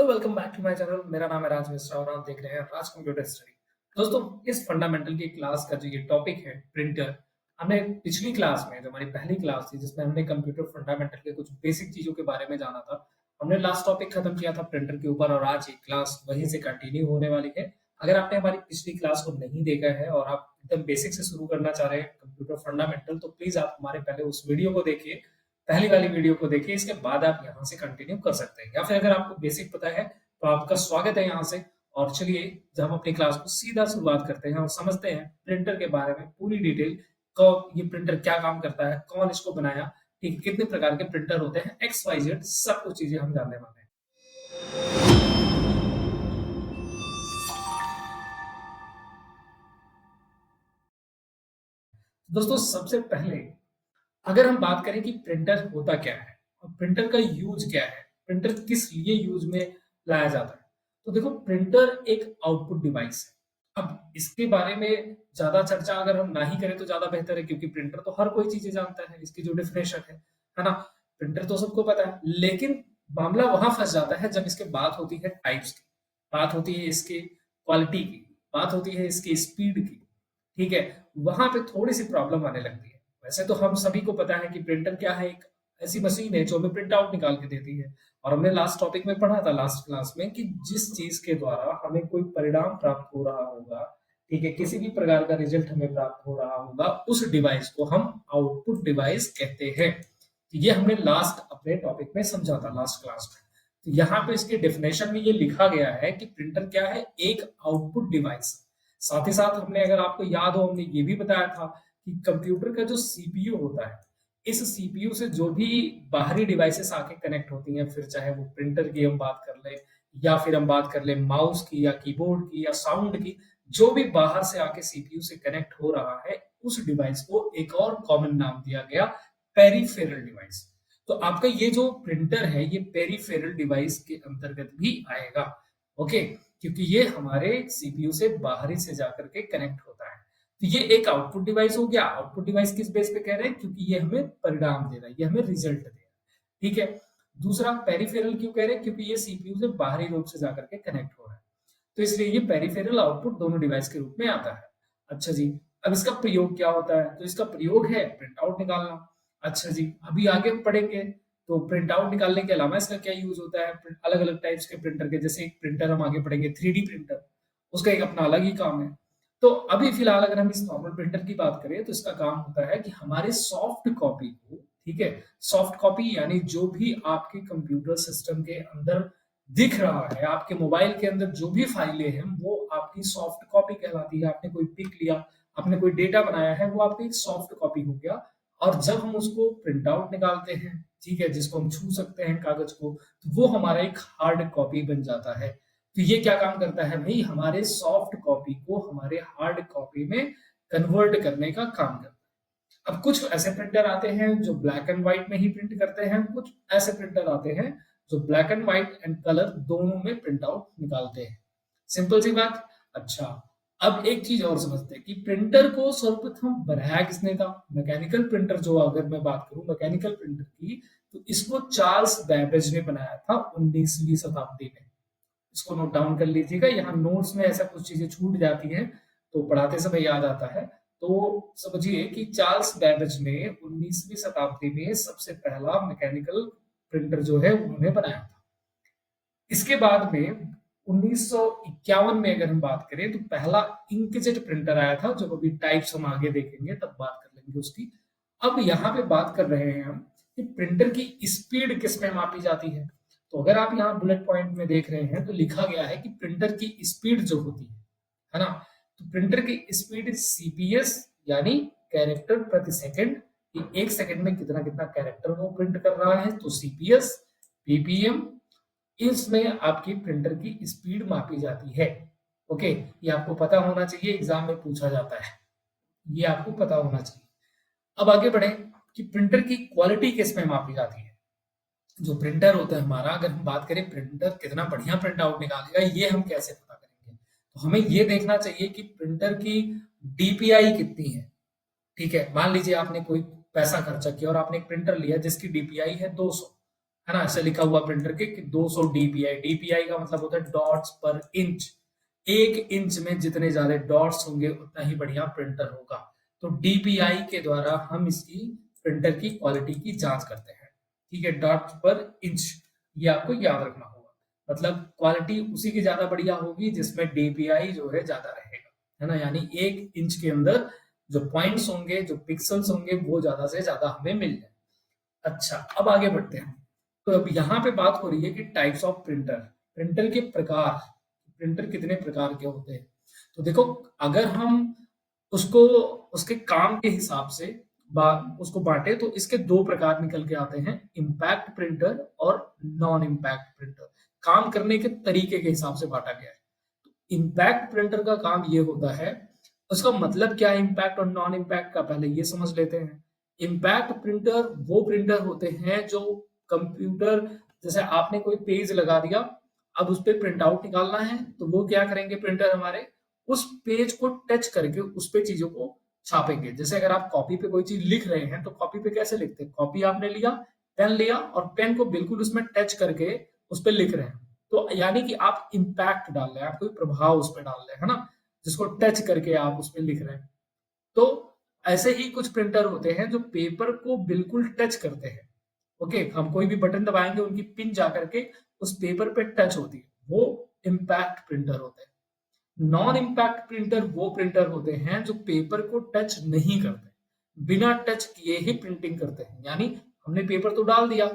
Hello, welcome back to my channel. मेरा नाम है राज मिश्रा और आप देख रहे हैं राज कंप्यूटर स्टडी। दोस्तों, इस फंडामेंटल की क्लास का जो ये टॉपिक है प्रिंटर, हमने पिछली क्लास में, जो हमारी पहली क्लास थी जिसमें हमने कंप्यूटर फंडामेंटल के कुछ बेसिक चीजों के बारे में जाना था, हमने लास्ट टॉपिक खत्म किया था प्रिंटर के ऊपर और आज ये क्लास वहीं से कंटिन्यू होने वाली है। अगर आपने हमारी पिछली क्लास को नहीं देखा है और आप एकदम बेसिक से शुरू करना चाह रहे हैं कंप्यूटर फंडामेंटल, तो प्लीज आप हमारे पहले उस वीडियो को देखिए, पहली वाली वीडियो को देखिए। इसके बाद आप यहाँ से कंटिन्यू कर सकते हैं, या फिर अगर आपको बेसिक पता है तो आपका स्वागत है यहाँ से। और चलिए, जब हम अपनी क्लास को सीधा शुरुआत करते हैं और समझते हैं प्रिंटर के बारे में पूरी डिटेल, कब ये प्रिंटर क्या काम करता है, कौन इसको बनाया, ठीक है, कितने प्रकार के प्रिंटर होते हैं, एक्स वाई जेड सब कुछ चीजें हम जानने वाले हैं। दोस्तों, सबसे पहले अगर हम बात करें कि प्रिंटर होता क्या है और प्रिंटर का यूज क्या है, प्रिंटर किस लिए यूज में लाया जाता है, तो देखो, प्रिंटर एक आउटपुट डिवाइस है। अब इसके बारे में ज्यादा चर्चा अगर हम ना ही करें तो ज्यादा बेहतर है, क्योंकि प्रिंटर तो हर कोई चीजें जानता है, इसकी जो डेफिनेशन है ना। प्रिंटर तो सबको पता है, लेकिन मामला वहां फंस जाता है जब इसके बात होती है टाइप्स की, बात होती है इसकी क्वालिटी की, बात होती है इसकी स्पीड की। ठीक है, वहां पे थोड़ी सी प्रॉब्लम आने लगती है। वैसे तो हम सभी को पता है कि प्रिंटर क्या है, एक ऐसी मशीन है जो हमें प्रिंट आउट निकाल के देती है। और हमने लास्ट टॉपिक में पढ़ा था, लास्ट क्लास में, कि जिस चीज के द्वारा हमें कोई परिणाम प्राप्त हो रहा होगा, ठीक है, किसी भी प्रकार का रिजल्ट हमें प्राप्त हो रहा होगा, उस डिवाइस को हम आउटपुट डिवाइस कहते हैं। तो ये हमने लास्ट अपने टॉपिक में समझा था, लास्ट क्लास में। तो यहाँ पे इसके डेफिनेशन में ये लिखा गया है कि प्रिंटर क्या है, एक आउटपुट डिवाइस। साथ ही साथ हमने, अगर आपको याद हो, हमने ये भी बताया था कि कंप्यूटर का जो सीपीयू होता है, इस सीपीयू से जो भी बाहरी डिवाइसेस आके कनेक्ट होती हैं, फिर चाहे वो प्रिंटर की हम बात कर ले, या फिर हम बात कर ले माउस की या कीबोर्ड की या साउंड की, जो भी बाहर से आके सीपीयू से कनेक्ट हो रहा है, उस डिवाइस को एक और कॉमन नाम दिया गया, पेरिफेरल डिवाइस। तो आपका ये जो प्रिंटर है, ये पेरिफेरल डिवाइस के अंतर्गत भी आएगा। ओके, क्योंकि ये हमारे सीपीयू से बाहरी से जाकर के कनेक्ट होता है। तो ये एक आउटपुट डिवाइस हो गया। आउटपुट डिवाइस किस बेस पे कह रहे हैं, क्योंकि ये हमें परिणाम दे रहा है, ये हमें रिजल्ट दे रहा है। ठीक है, दूसरा पेरिफेरल क्यों कह रहे हैं, क्योंकि ये सीपीयू से बाहरी रूप से जाकर के कनेक्ट हो रहा है, तो इसलिए ये पेरिफेरल आउटपुट दोनों डिवाइस के रूप में आता है। अच्छा जी, अब इसका प्रयोग क्या होता है, तो इसका प्रयोग है प्रिंट आउट निकालना। अच्छा जी, अभी आगे पढ़ेंगे तो प्रिंट आउट निकालने के अलावा इसका क्या यूज होता है, अलग अलग टाइप्स के प्रिंटर के, जैसे एक प्रिंटर हम आगे पढ़ेंगे 3D प्रिंटर, उसका एक अपना अलग ही काम है। तो अभी फिलहाल अगर हम इस नॉर्मल प्रिंटर की बात करें, तो इसका काम होता है कि हमारे सॉफ्ट कॉपी को, ठीक है, सॉफ्ट कॉपी यानी जो भी आपके कंप्यूटर सिस्टम के अंदर दिख रहा है, आपके मोबाइल के अंदर जो भी फाइलें हैं, वो आपकी सॉफ्ट कॉपी कहलाती है। आपने कोई पिक लिया, आपने कोई डेटा बनाया है, वो आपकी एक सॉफ्ट कॉपी हो गया। और जब हम उसको प्रिंट आउट निकालते हैं, ठीक है, जिसको हम छू सकते हैं कागज को, तो वो हमारा एक हार्ड कॉपी बन जाता है। तो ये क्या काम करता है भाई, हमारे सॉफ्ट कॉपी को हमारे हार्ड कॉपी में कन्वर्ट करने का काम करता है। अब कुछ ऐसे प्रिंटर आते हैं जो ब्लैक एंड व्हाइट में ही प्रिंट करते हैं, कुछ ऐसे प्रिंटर आते हैं जो black and white and colour दोनों में प्रिंट आउट निकालते हैं। सिंपल सी बात। अच्छा, अब एक चीज और समझते हैं कि प्रिंटर को सर्वप्रथम बनाया किसने था। मैकेनिकल प्रिंटर, जो अगर मैं बात करूं मैकेनिकल प्रिंटर की, तो इसको चार्ल्स बैबेज ने बनाया था 19वीं शताब्दी में। इसको नोट डाउन कर लीजिएगा, यहाँ नोट्स में ऐसा कुछ चीजें छूट जाती हैं तो पढ़ाते समय याद आता है। तो समझिए कि चार्ल्स बेबेज ने 19वीं शताब्दी में सबसे पहला मैकेनिकल प्रिंटर जो है उन्होंने बनाया था। इसके बाद में 1951 में अगर हम बात करें, तो पहला इंकजेट प्रिंटर आया था, जो अभी टाइप्स हम आगे देखेंगे तब बात कर लेंगे उसकी। अब यहाँ पे बात कर रहे हैं हम कि प्रिंटर की स्पीड किस में मापी जाती है। तो अगर आप यहाँ बुलेट पॉइंट में देख रहे हैं, तो लिखा गया है कि प्रिंटर की स्पीड जो होती है ना, तो प्रिंटर की स्पीड सीपीएस यानी कैरेक्टर प्रति सेकंड, कि एक सेकंड में कितना कितना कैरेक्टर वो प्रिंट कर रहा है, तो सीपीएस, पीपीएम, इसमें आपकी प्रिंटर की स्पीड मापी जाती है। ओके, ये आपको पता होना चाहिए, एग्जाम में पूछा जाता है, ये आपको पता होना चाहिए। अब आगे बढ़े कि प्रिंटर की क्वालिटी किस में मापी जाती है। जो प्रिंटर होता है हमारा, अगर हम बात करें प्रिंटर कितना बढ़िया प्रिंट आउट निकालेगा, ये हम कैसे पता करेंगे, तो हमें ये देखना चाहिए कि प्रिंटर की डीपीआई कितनी है। ठीक है, मान लीजिए आपने कोई पैसा खर्चा किया और आपने एक प्रिंटर लिया जिसकी डीपीआई है 200, है ना, ऐसे लिखा हुआ प्रिंटर के कि 200 डीपीआई। डीपीआई का मतलब होता है डॉट्स पर इंच। 1 इंच में जितने ज्यादा डॉट्स होंगे उतना ही बढ़िया प्रिंटर होगा। तो डीपीआई के द्वारा हम इसकी प्रिंटर की क्वालिटी की जांच करते हैं। ठीक है, डॉट्स पर इंच, ये आपको याद रखना होगा। मतलब क्वालिटी उसी की ज्यादा बढ़िया होगी जिसमें डीपीआई जो है ज्यादा रहेगा, है ना, यानी 1 इंच के अंदर जो पॉइंट्स होंगे, जो पिक्सल्स होंगे, वो ज्यादा से ज्यादा हमें मिल जाए। अच्छा, अब आगे बढ़ते हैं। तो अब यहाँ पे बात हो रही है कि टाइप्स ऑफ प्रिंटर, प्रिंटर के प्रकार, प्रिंटर कितने प्रकार के होते हैं। तो देखो, अगर हम उसको उसके काम के हिसाब से उसको बांटे तो इसके 2 प्रकार निकल के आते हैं, इम्पैक्ट प्रिंटर और नॉन इम्पैक्ट प्रिंटर। काम करने के तरीके के हिसाब से बांटा गया है। इम्पैक्ट प्रिंटर का काम ये होता है, उसका मतलब क्या है इम्पैक्ट और नॉन इम्पैक्ट का, पहले ये समझ लेते हैं। इम्पैक्ट प्रिंटर वो प्रिंटर होते हैं जो कंप्यूटर, जैसे आपने कोई पेज लगा दिया, अब उस पे प्रिंट आउट निकालना है, तो वो क्या करेंगे प्रिंटर हमारे, उस पेज को टच करके उस पे चीजों को छापेंगे। जैसे अगर आप कॉपी पे कोई चीज लिख रहे हैं तो कॉपी पे कैसे लिखते हैं, कॉपी आपने लिया, पेन लिया और पेन को बिल्कुल उसमें टच करके उस पर लिख रहे हैं। तो यानी कि आप इम्पैक्ट डाल रहे हैं, आप कोई प्रभाव उस पर डाल रहे हैं, है ना, जिसको टच करके आप उस पर लिख रहे हैं। तो ऐसे ही कुछ प्रिंटर होते हैं जो पेपर को बिल्कुल टच करते हैं। ओके, हम कोई भी बटन दबाएंगे उनकी पिन जा करके उस पेपर पे टच होती है, वो इम्पैक्ट प्रिंटर होते हैं। नॉन इम्पैक्ट प्रिंटर वो प्रिंटर होते हैं जो पेपर को टच नहीं करते, बिना टच किए ही प्रिंटिंग करते हैं। यानी हमने पेपर तो डाल दिया,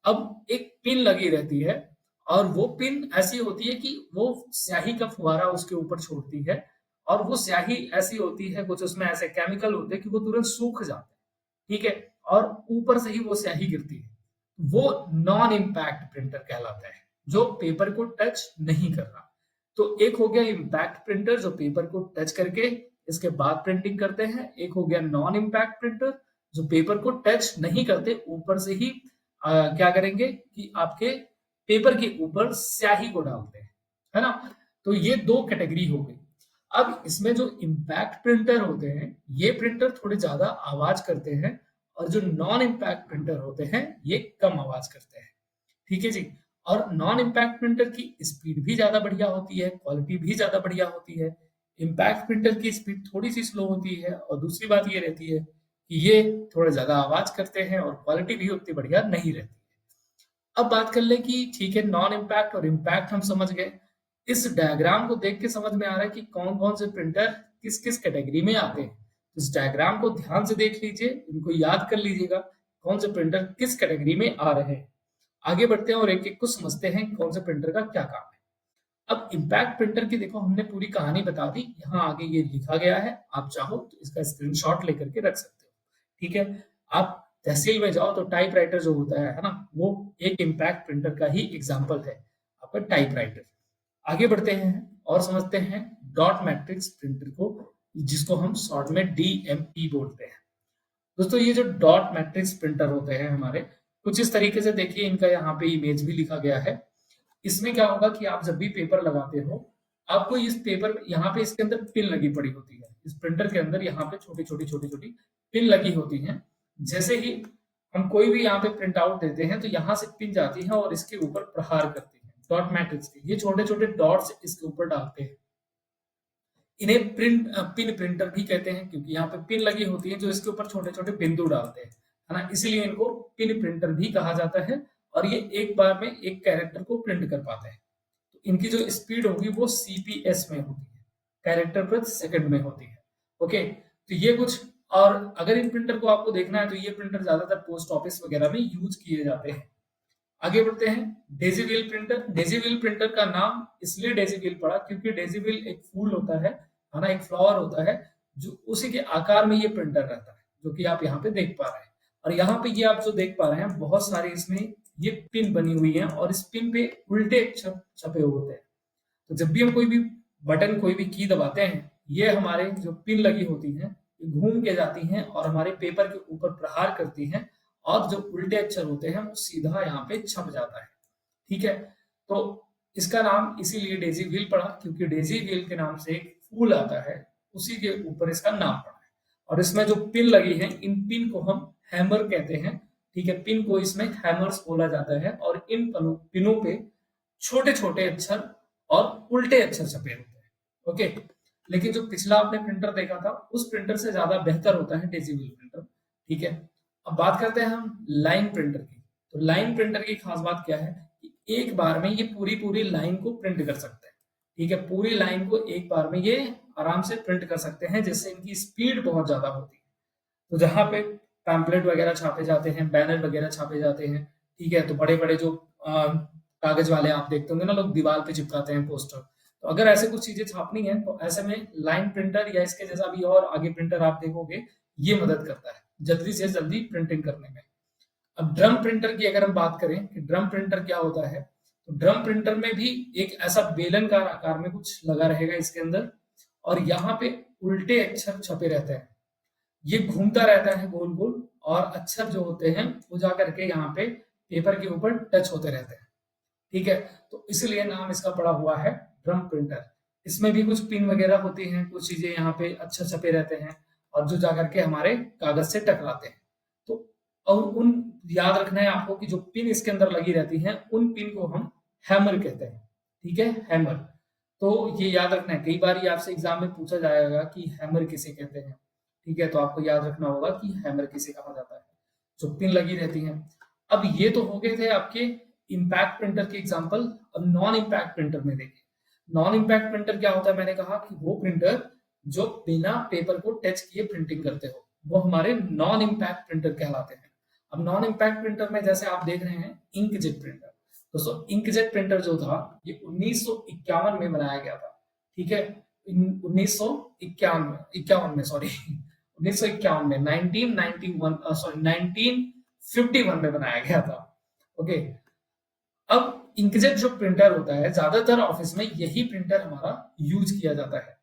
अब एक पिन लगी रहती है, और वो पिन ऐसी होती है कि वो स्याही का फुहारा उसके ऊपर छोड़ती है, और वो स्याही ऐसी होती है, कुछ उसमें ऐसे केमिकल होते हैं कि वो तुरंत सूख जाते हैं। ठीक है, और ऊपर से ही वो स्याही गिरती है। वो नॉन इम्पैक्ट प्रिंटर कहलाता है, जो पेपर को टच नहीं कर रहा। तो एक हो गया इम्पैक्ट प्रिंटर जो पेपर को टच करके इसके बाद प्रिंटिंग करते हैं, एक हो गया नॉन इम्पैक्ट प्रिंटर जो पेपर को टच नहीं करते, ऊपर से ही क्या करेंगे कि आपके पेपर के ऊपर स्याही को डालते हैं, है ना। तो ये 2 कैटेगरी हो गई। अब इसमें जो इम्पैक्ट प्रिंटर होते हैं, ये प्रिंटर थोड़े ज्यादा आवाज करते हैं, और जो नॉन इम्पैक्ट प्रिंटर होते हैं ये कम आवाज करते हैं। ठीक है जी। और नॉन इम्पैक्ट प्रिंटर की स्पीड भी ज्यादा बढ़िया होती है, क्वालिटी भी ज्यादा बढ़िया होती है। इम्पैक्ट प्रिंटर की स्पीड थोड़ी सी स्लो होती है, और दूसरी बात ये रहती है कि ये थोड़ा ज्यादा आवाज करते हैं और क्वालिटी भी उतनी बढ़िया नहीं रहती। अब बात कर ले कि ठीक है, नॉन इम्पैक्ट और इम्पैक्ट हम समझ गए। इस डायग्राम को देख के समझ में आ रहा है कि कौन कौन से प्रिंटर किस किस कैटेगरी में आते हैं। इस डायग्राम को ध्यान से देख लीजिए, इनको याद कर लीजिएगा, कौन से प्रिंटर किस कैटेगरी में आ रहे हैं। आगे बढ़ते हैं और एक एक को समझते हैं कौन से प्रिंटर का क्या काम है। अब इम्पैक्ट प्रिंटर की देखो हमने पूरी कहानी बता दी, यहाँ आगे ये लिखा गया है, आप चाहो तो इसका स्क्रीनशॉट लेकर के रख सकते हो। ठीक है, आप तहसील में जाओ तो टाइपराइटर जो होता है ना, वो एक इम्पैक्ट प्रिंटर का ही एग्जाम्पल है, आपका टाइपराइटर। आगे बढ़ते हैं और समझते हैं डॉट मैट्रिक्स प्रिंटर को, जिसको हम शॉर्ट में डीएमपी बोलते हैं। दोस्तों, ये जो डॉट मैट्रिक्स प्रिंटर होते हैं हमारे, कुछ इस तरीके से देखिए, इनका यहाँ पे इमेज भी लिखा गया है। इसमें क्या होगा कि आप जब भी पेपर लगाते हो, आपको इस पेपर में यहाँ पे इसके अंदर पिन लगी पड़ी होती है, इस प्रिंटर के अंदर यहाँ पे छोटी छोटी छोटी छोटी पिन लगी होती हैं। जैसे ही हम कोई भी यहाँ पे प्रिंट आउट देते हैं तो यहाँ से पिन जाती है और इसके ऊपर प्रहार करती है डॉट मैट्रिक्स के, ये छोटे छोटे डॉट्स इसके ऊपर डालते हैं। इन्हें पिन प्रिंटर भी कहते हैं, क्योंकि यहाँ पे पिन लगी होती है जो इसके ऊपर छोटे छोटे बिंदु डालते हैं, है ना, इसलिए इनको पिन प्रिंटर भी कहा जाता है। और ये एक बार में एक कैरेक्टर को प्रिंट कर पाते हैं। तो इनकी जो स्पीड होगी वो सीपीएस में होती है, कैरेक्टर पर सेकंड में होती है। ओके, तो ये कुछ। और अगर इन प्रिंटर को आपको देखना है तो ये प्रिंटर ज्यादातर पोस्ट ऑफिस वगैरह में यूज किए जाते हैं। आगे बढ़ते हैं, डेजीविल प्रिंटर। डेजीविल प्रिंटर का नाम इसलिए डेजीविल पड़ा क्योंकि डेजीविल एक फूल होता है ना, एक फ्लावर होता है, जो उसी के आकार में ये प्रिंटर रहता है, जो कि आप यहाँ पे देख पा रहे हैं। और यहाँ पे ये आप जो देख पा रहे हैं, बहुत सारे इसमें ये पिन बनी हुई है, और इस पिन पे उल्टे छपे हुए होते हैं। तो जब भी हम कोई भी बटन, कोई भी की दबाते हैं, ये हमारे जो पिन लगी होती हैं, ये घूम के जाती हैं और हमारे पेपर के ऊपर प्रहार करती हैं, और जो उल्टे अक्षर होते हैं वो सीधा यहाँ पे छप जाता है। ठीक है, तो इसका नाम इसीलिए डेजी व्हील पड़ा, क्योंकि डेजी व्हील के नाम से एक फूल आता है, उसी के ऊपर इसका नाम पड़ा है। और इसमें जो पिन लगी है, इन पिन को हम हैमर कहते हैं, ठीक है, पिन को इसमें हैमर्स बोला जाता है और इन पिनों पे छोटे छोटे अक्षर और उल्टे अक्षर छपे होते हैं। ओके, लेकिन जो पिछला आपने प्रिंटर देखा था उस प्रिंटर से ज्यादा बेहतर होता है डेसिबल प्रिंटर। ठीक है, अब बात करते हैं हम लाइन प्रिंटर की। तो लाइन प्रिंटर की खास बात क्या है कि एक बार में ये पूरी पूरी लाइन को प्रिंट कर सकते हैं। ठीक है, पूरी लाइन को एक बार में ये आराम से प्रिंट कर सकते हैं, जिससे इनकी स्पीड बहुत ज्यादा होती है। तो जहाँ पे पैम्पलेट वगैरह छापे जाते हैं, बैनर वगैरह छापे जाते हैं, ठीक है, तो बड़े बड़े जो कागज वाले आप देखते होंगे ना, लोग दीवार पे चिपकाते हैं पोस्टर, तो अगर ऐसे कुछ चीजें छापनी है तो ऐसे में लाइन प्रिंटर या इसके जैसा भी और आगे प्रिंटर आप देखोगे, ये मदद करता है जल्दी से जल्दी प्रिंटिंग करने में। अब ड्रम प्रिंटर की अगर हम बात करें कि ड्रम प्रिंटर क्या होता है, तो ड्रम प्रिंटर में भी एक ऐसा बेलनकार आकार में कुछ लगा रहेगा इसके अंदर, और यहाँ पे उल्टे अक्षर छपे रहते हैं। ये घूमता रहता है गोल गोल, और अक्षर जो होते हैं वो जा करके यहाँ पे पेपर के ऊपर टच होते रहते हैं। ठीक है, तो इसलिए नाम इसका पड़ा हुआ है ड्रम प्रिंटर। इसमें भी कुछ पिन वगैरह होती हैं, कुछ चीजें यहाँ पे अक्षर छपे रहते हैं और जो जाकर के हमारे कागज से टकराते हैं। तो और उन याद रखना है आपको कि जो पिन इसके अंदर लगी रहती हैं उन पिन को हम हैमर कहते हैं। ठीक है, हैमर। तो ये याद रखना है, कई बार ये आपसे एग्जाम में पूछा जाएगा कि हैमर किसे कहते हैं। ठीक है, तो आपको याद रखना होगा कि हैमर किसे कहा जाता है, जो पिन लगी रहती हैं। अब ये तो हो गए थे आपके इम्पैक्ट प्रिंटर के एग्जांपल। अब नॉन इम्पैक्ट प्रिंटर में देखिए, नॉन इम्पैक्ट प्रिंटर क्या होता है। मैंने कहा कि वो प्रिंटर जो बिना पेपर को टच किए प्रिंटिंग करते हो, वो हमारे नॉन इम्पैक्ट प्रिंटर कहलाते हैं। अब नॉन इम्पैक्ट प्रिंटर में जैसे आप देख रहे हैं इंकजेट प्रिंटर, दोस्तों इंकजेट प्रिंटर जो था ये 1951 में बनाया गया था। ठीक है, 1951 में, सॉरी 1951 में, 1991 सॉरी 1951 में बनाया गया था। ओके, अब इंकजेट जो प्रिंटर होता है ज्यादातर ऑफिस में यही प्रिंटर हमारा यूज किया जाता है।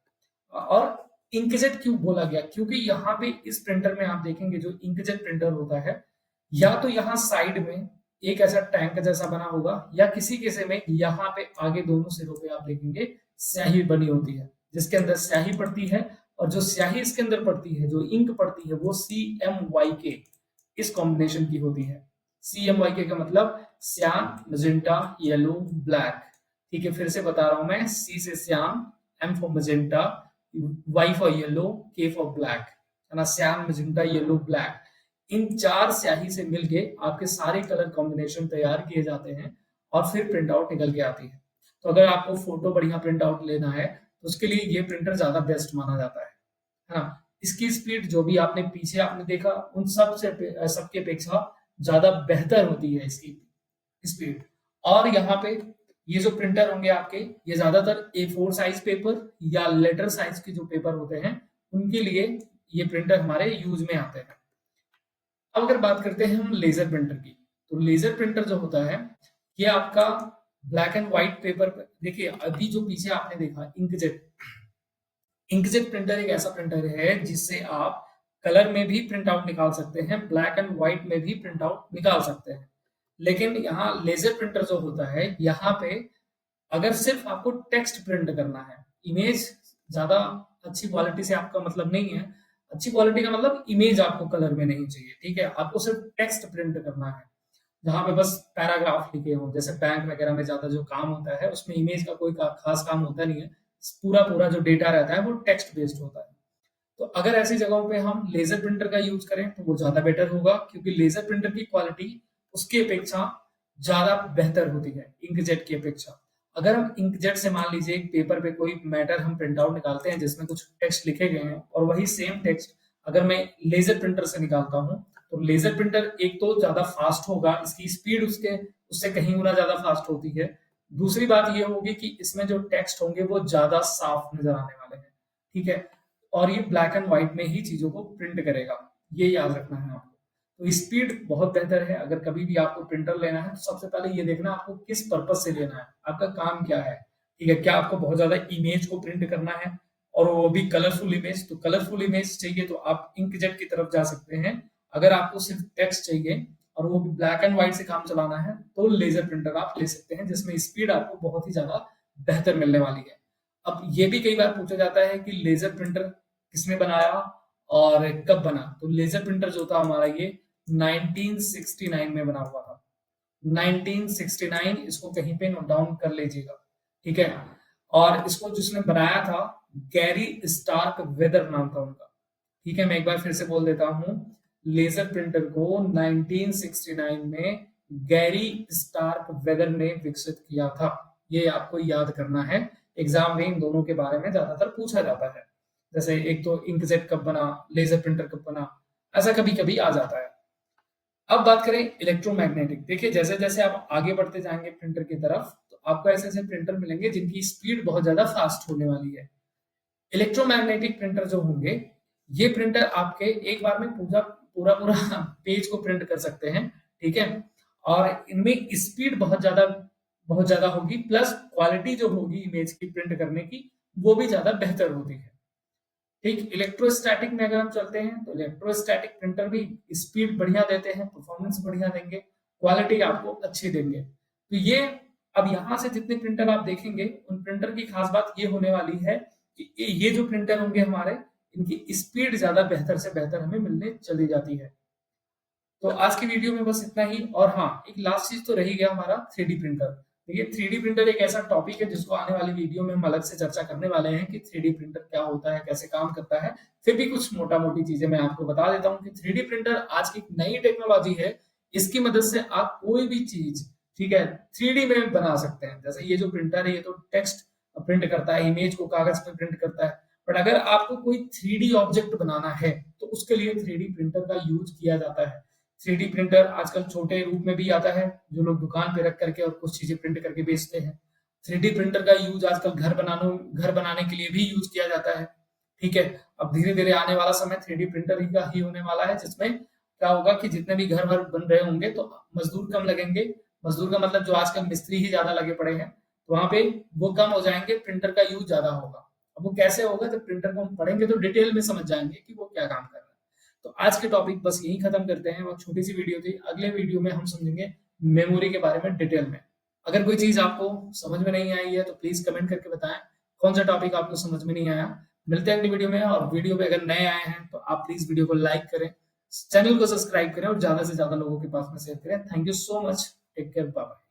और इंकजेट क्यों बोला गया, क्योंकि यहाँ पे इस प्रिंटर में आप देखेंगे जो इंकजेट प्रिंटर होता है, या तो यहाँ साइड में एक ऐसा टैंक जैसा बना होगा, या किसी किसी में यहाँ पे आगे दोनों सिरों पे आप देखेंगे स्याही बनी होती है, जिसके अंदर स्याही पड़ती है। और जो स्याही इसके अंदर पड़ती है, जो इंक पड़ती है, वो CMYK इस कॉम्बिनेशन की होती है। CMYK का मतलब श्याम, मजेंटा, येलो, ब्लैक। ठीक है, फिर से बता रहा हूं मैं, C से Shyam, M for magenta, Y for yellow, K for black, है ना, श्याम, मजेंटा, येलो, ब्लैक। इन चार स्याही से मिलके आपके सारे कलर कॉम्बिनेशन तैयार किए जाते हैं और फिर प्रिंट आउट निकल के आती है। तो अगर आपको फोटो बढ़िया प्रिंट आउट लेना है तो उसके लिए ये प्रिंटर ज्यादा बेस्ट माना जाता है ना। इसकी स्पीड जो भी आपने पीछे आपने देखा उन सब से सबके अपेक्षा ज्यादा बेहतर होती है इसकी स्पीड। और यहाँ पे ये जो प्रिंटर होंगे आपके, ये ज्यादातर A4 साइज पेपर या लेटर साइज के जो पेपर होते हैं उनके लिए ये प्रिंटर हमारे यूज में आते हैं। अब अगर बात करते हैं हम लेजर प्रिंटर की, तो लेजर प्रिंटर जो होता है ये आपका ब्लैक एंड व्हाइट पेपर पर, देखिए अभी जो पीछे आपने देखा इंकजेट, इंकजेट प्रिंटर एक ऐसा प्रिंटर है जिससे आप कलर में भी प्रिंट आउट निकाल सकते हैं, ब्लैक एंड व्हाइट में भी प्रिंट आउट निकाल सकते हैं। लेकिन यहाँ लेजर प्रिंटर जो होता है, यहाँ पे अगर सिर्फ आपको टेक्स्ट प्रिंट करना है, इमेज ज्यादा अच्छी क्वालिटी से आपका मतलब नहीं है, अच्छी क्वालिटी का मतलब इमेज आपको कलर में नहीं चाहिए। ठीक है, आपको सिर्फ टेक्स्ट प्रिंट करना है, जहां पे बस पैराग्राफ लिखे हो, जैसे बैंक वगैरह में ज्यादा जो काम होता है उसमें इमेज का कोई खास काम होता नहीं है, पूरा पूरा जो डेटा रहता है वो टेक्स्ट बेस्ड होता है। तो अगर ऐसी जगहों पे हम लेजर प्रिंटर का यूज करें तो वो ज्यादा बेटर होगा, क्योंकि लेजर प्रिंटर की क्वालिटी उसकी अपेक्षा ज्यादा बेहतर होती है इंकजेट की अपेक्षा। अगर हम इंकजेट से मान लीजिए एक पेपर पे कोई मैटर हम प्रिंट आउट निकालते हैं जिसमें कुछ टेक्स्ट लिखे गए हैं, और वही सेम टेक्स्ट अगर मैं लेजर प्रिंटर से निकालता हूँ, तो लेजर प्रिंटर एक तो ज्यादा फास्ट होगा, इसकी स्पीड उसके उससे कहीं गुना ज्यादा फास्ट होती है। दूसरी बात ये होगी कि इसमें जो टेक्स्ट होंगे वो ज्यादा साफ नजर आने वाले हैं। ठीक है, और ये ब्लैक एंड व्हाइट में ही चीजों को प्रिंट करेगा, ये याद रखना है आपको। तो स्पीड बहुत बेहतर है। अगर कभी भी आपको प्रिंटर लेना है तो सबसे पहले ये देखना आपको किस पर्पज से लेना है, आपका काम क्या है। ठीक है, क्या आपको बहुत ज्यादा इमेज को प्रिंट करना है और वो भी कलरफुल इमेज, तो कलरफुल इमेज चाहिए तो आप इंकजेट की तरफ जा सकते हैं। अगर आपको सिर्फ टेक्स्ट चाहिए और वो भी ब्लैक एंड व्हाइट से काम चलाना है तो लेजर प्रिंटर आप ले सकते हैं, जिसमें स्पीड आपको बहुत ही ज्यादा बेहतर मिलने वाली है। अब ये भी कई बार पूछा जाता है कि लेजर प्रिंटर किसने बनाया और कब बना। तो लेजर प्रिंटर जो था हमारा ये 1969 में बना हुआ था। 1969, इसको कहीं पे नोट डाउन कर लीजिएगा, ठीक है। और इसको जिसने बनाया था, गैरी स्टार्क वेदर नाम था उनका, ठीक है। मैं एक बार फिर से बोल देता हूं, लेजर प्रिंटर को 1969 में गैरी स्टार्क वेदर ने विकसित किया था। ये आपको याद करना है, एग्जाम में इन दोनों के बारे में ज्यादातर पूछा जाता है। जैसे एक तो इंकजेट कब बना, लेजर प्रिंटर कब बना, ऐसा कभी कभी आ जाता है। अब बात करें इलेक्ट्रोमैग्नेटिक। देखिए जैसे जैसे आप आगे बढ़ते जाएंगे प्रिंटर की तरफ, तो आपको ऐसे ऐसे प्रिंटर मिलेंगे जिनकी स्पीड बहुत ज्यादा फास्ट होने वाली है। इलेक्ट्रोमैग्नेटिक प्रिंटर जो होंगे, ये प्रिंटर आपके एक बार में पूरा पूरा पूरा पेज को प्रिंट कर सकते हैं, ठीक है। और इनमें स्पीड बहुत ज्यादा होगी, प्लस क्वालिटी जो होगी इमेज की प्रिंट करने की, वो भी ज्यादा बेहतर होती है, ठीक। इलेक्ट्रोस्टैटिक में अगर हम चलते हैं, तो इलेक्ट्रोस्टैटिक प्रिंटर भी स्पीड बढ़िया देते हैं, परफॉर्मेंस बढ़िया देंगे, क्वालिटी आपको अच्छी देंगे। तो ये, अब यहां से जितने प्रिंटर आप देखेंगे, उन प्रिंटर की खास बात ये होने वाली है कि ये जो प्रिंटर होंगे हमारे, इनकी स्पीड ज्यादा बेहतर से बेहतर हमें मिलने चली जाती है। तो आज की वीडियो में बस इतना ही। और हाँ, एक लास्ट चीज तो रही गया हमारा 3D प्रिंटर। देखिए 3D प्रिंटर एक ऐसा टॉपिक है जिसको आने वाली वीडियो में हम अलग से चर्चा करने वाले हैं कि 3D प्रिंटर क्या होता है, कैसे काम करता है। फिर भी कुछ मोटा मोटी चीजें मैं आपको बता देता हूँ कि 3D प्रिंटर आज की एक नई टेक्नोलॉजी है। इसकी मदद से आप कोई भी चीज, ठीक है, 3D में बना सकते हैं। जैसे ये जो प्रिंटर है, ये तो टेक्स्ट प्रिंट करता है, इमेज को कागज पे प्रिंट करता है, बट अगर आपको कोई 3D ऑब्जेक्ट बनाना है, तो उसके लिए 3D प्रिंटर का यूज किया जाता है। 3D प्रिंटर आजकल छोटे रूप में भी आता है, जो लोग दुकान पे रख करके और कुछ चीजें प्रिंट करके बेचते हैं। 3D प्रिंटर का यूज आजकल घर बनाने के लिए भी यूज किया जाता है, ठीक है। अब धीरे धीरे आने वाला समय 3D प्रिंटर ही होने वाला है, जिसमें क्या होगा कि जितने भी घर वर बन रहे होंगे, तो मजदूर कम लगेंगे। मजदूर का मतलब जो आजकल मिस्त्री ही ज्यादा लगे पड़े हैं, तो वहां पे वो कम हो जाएंगे, प्रिंटर का यूज ज्यादा होगा। अब वो कैसे होगा, जब प्रिंटर को हम पढ़ेंगे तो डिटेल में समझ जाएंगे कि वो क्या काम कर रहा है। तो आज के टॉपिक बस यही खत्म करते हैं। बहुत छोटी सी वीडियो थी, अगले वीडियो में हम समझेंगे मेमोरी के बारे में डिटेल में। अगर कोई चीज आपको समझ में नहीं आई है, तो प्लीज कमेंट करके बताएं कौन सा टॉपिक आपको समझ में नहीं आया। मिलते हैं अगली वीडियो में। और वीडियो पे अगर नए आए हैं, तो आप प्लीज वीडियो को लाइक करें, चैनल को सब्सक्राइब करें और ज्यादा से ज्यादा लोगों के पास में शेयर करें। Thank you so much, take care, bye.